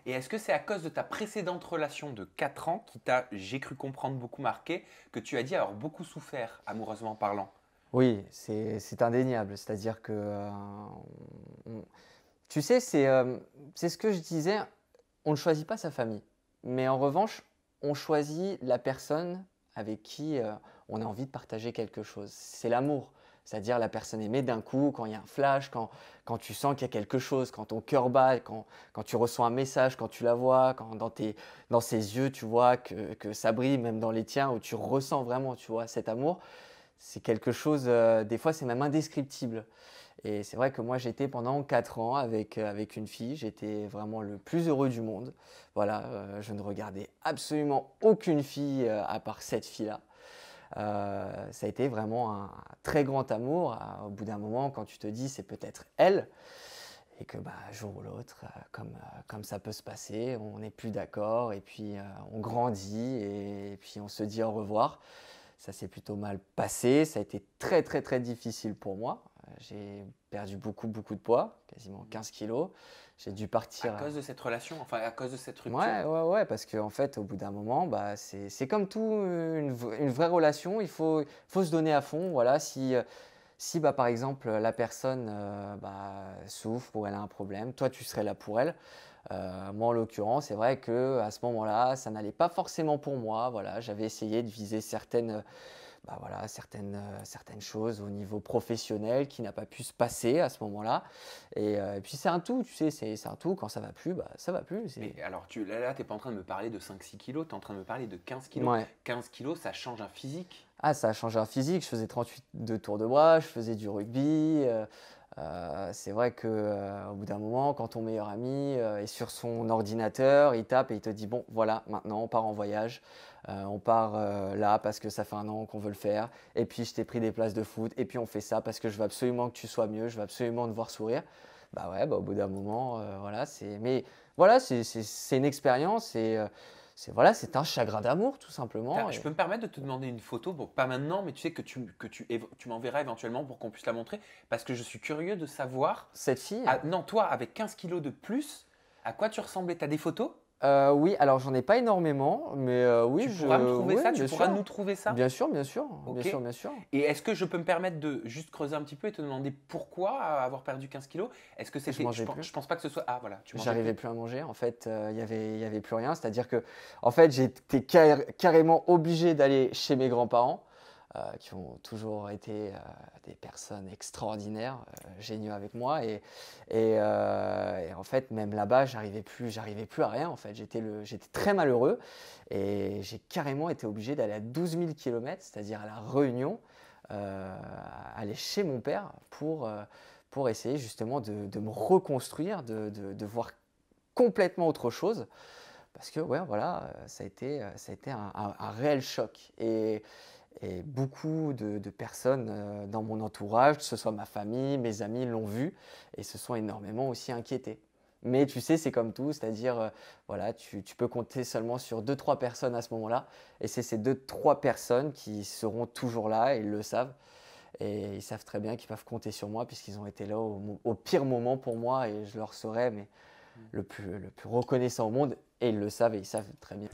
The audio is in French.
Et est-ce que c'est à cause de ta précédente relation de 4 ans qui t'a, j'ai cru comprendre, beaucoup marqué, que tu as dit avoir beaucoup souffert, amoureusement parlant? Oui, c'est indéniable. C'est-à-dire que, on- tu sais, c'est ce que je disais, on ne choisit pas sa famille. Mais en revanche, on choisit la personne avec qui on a envie de partager quelque chose. C'est l'amour. C'est-à-dire la personne aimée d'un coup, quand il y a un flash, quand tu sens qu'il y a quelque chose, quand ton cœur bat, quand tu reçois un message, quand tu la vois, quand dans ses yeux, tu vois que ça brille, même dans les tiens, où tu ressens vraiment, tu vois, cet amour. C'est quelque chose, des fois, c'est même indescriptible. Et c'est vrai que moi, j'étais pendant 4 ans avec une fille. J'étais vraiment le plus heureux du monde. Voilà, je ne regardais absolument aucune fille à part cette fille-là. Ça a été vraiment un très grand amour. Au bout d'un moment, quand tu te dis c'est peut-être elle, et que bah, un jour ou l'autre, comme ça peut se passer, on n'est plus d'accord, et puis on grandit, et puis on se dit au revoir. Ça s'est plutôt mal passé. Ça a été très, très, très difficile pour moi. J'ai perdu beaucoup, beaucoup de poids, quasiment 15 kilos. J'ai dû À partir. cause de cette relation, enfin à cause de cette rupture? Ouais, ouais, ouais, parce qu'en fait, au bout d'un moment, bah, c'est comme tout, une vraie relation. Il faut se donner à fond. Voilà, si bah, par exemple, la personne bah, souffre ou elle a un problème, toi, tu serais là pour elle. Moi, en l'occurrence, c'est vrai qu'à ce moment-là, ça n'allait pas forcément pour moi. Voilà, j'avais essayé de viser bah voilà, certaines choses au niveau professionnel qui n'a pas pu se passer à ce moment-là. Et puis c'est un tout, tu sais, c'est un tout. Quand ça va plus, bah ça va plus. Mais alors, là, t'es pas en train de me parler de 5-6 kilos, tu es en train de me parler de 15 kilos. Ouais. 15 kilos, ça change un physique. Ah, ça a changé un physique. Je faisais 38 de tours de bras, je faisais du rugby. C'est vrai que au bout d'un moment, quand ton meilleur ami est sur son ordinateur, il tape et il te dit bon, voilà, maintenant on part en voyage. On part là parce que ça fait un an qu'on veut le faire. Et puis je t'ai pris des places de foot. Et puis on fait ça parce que je veux absolument que tu sois mieux. Je veux absolument te voir sourire. Bah ouais, bah au bout d'un moment, voilà, c'est. Mais voilà, c'est une expérience et voilà, c'est un chagrin d'amour tout simplement. Je peux me permettre de te demander une photo, bon, pas maintenant, mais tu sais que tu m'enverras éventuellement pour qu'on puisse la montrer, parce que je suis curieux de savoir, Cette fille. ah, non, toi, avec 15 kilos de plus, à quoi tu ressemblais? T'as des photos? Oui, alors j'en ai pas énormément, mais oui, Tu pourras me trouver oui, ça? Tu bien pourras sûr, nous trouver ça? bien sûr, bien sûr, bien Ok. sûr, bien sûr. Et est-ce que je peux me permettre de juste creuser un petit peu et te demander pourquoi avoir perdu 15 kilos? Est-ce que Je c'était. mangeais plus. Je pense pas que ce soit. Ah voilà, tu mangeais J'arrivais plus. plus à manger. En fait, il y avait plus rien. C'est-à-dire que, en fait, j'étais carrément obligé d'aller chez mes grands-parents, qui ont toujours été des personnes extraordinaires, géniaux avec moi. Et en fait, même là-bas, j'arrivais plus à rien. En fait, j'étais très malheureux. Et j'ai carrément été obligé d'aller à 12 000 km, c'est-à-dire à La Réunion, aller chez mon père pour essayer justement de me reconstruire, de voir complètement autre chose. Parce que, ouais, voilà, ça a été un réel choc. Et beaucoup de personnes dans mon entourage, que ce soit ma famille, mes amis, l'ont vu et se sont énormément aussi inquiétés. Mais tu sais, c'est comme tout, c'est-à-dire, voilà, tu peux compter seulement sur deux trois personnes à ce moment-là. Et c'est ces deux trois personnes qui seront toujours là et ils le savent. Et ils savent très bien qu'ils peuvent compter sur moi puisqu'ils ont été là au pire moment pour moi et je leur serai mais le plus reconnaissant au monde et ils le savent et ils savent très bien.